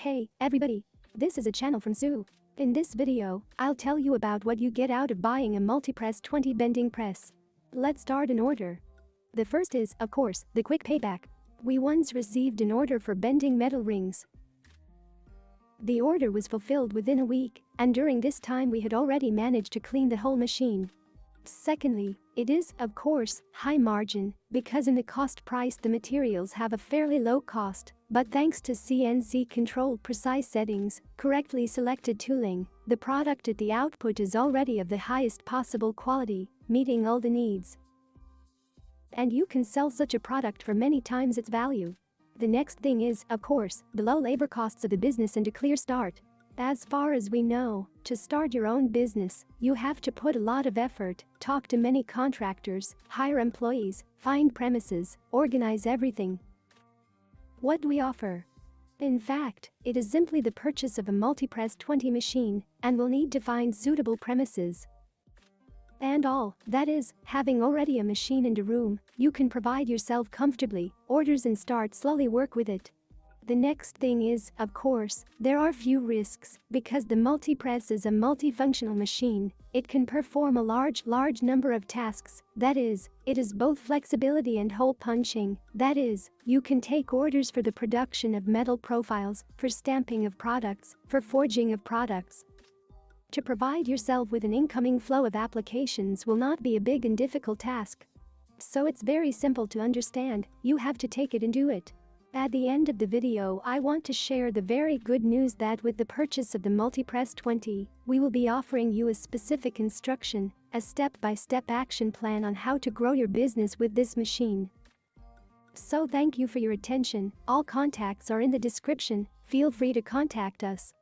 Hey, everybody! This is a channel from Sue. In this video, I'll tell you about what you get out of buying a MULTIPRESS 20 bending press. Let's start in order. The first is, of course, the quick payback. We once received an order for bending metal rings. The order was fulfilled within a week, and during this time we had already managed to clean the whole machine. Secondly, it is, of course, high margin, because in the cost price the materials have a fairly low cost, but thanks to CNC-controlled precise settings, correctly selected tooling, the product at the output is already of the highest possible quality, meeting all the needs. And you can sell such a product for many times its value. The next thing is, of course, the low labor costs of the business and a clear start. As far as we know, to start your own business, you have to put a lot of effort, talk to many contractors, hire employees, find premises, organize everything. What do we offer? In fact, it is simply the purchase of a MULTIPRESS 20 machine, and will need to find suitable premises. And all, that is, having already a machine in the room, you can provide yourself comfortably, orders and start slowly work with it. The next thing is, of course, there are few risks, because the MULTIPRESS is a multifunctional machine. It can perform a large number of tasks, that is, it is both flexibility and hole punching, that is, you can take orders for the production of metal profiles, for stamping of products, for forging of products. To provide yourself with an incoming flow of applications will not be a big and difficult task. So it's very simple to understand, you have to take it and do it. At the end of the video, I want to share the very good news that with the purchase of the MULTIPRESS 20, we will be offering you a specific instruction, a step-by-step action plan on how to grow your business with this machine. So thank you for your attention. All contacts are in the description. Feel free to contact us.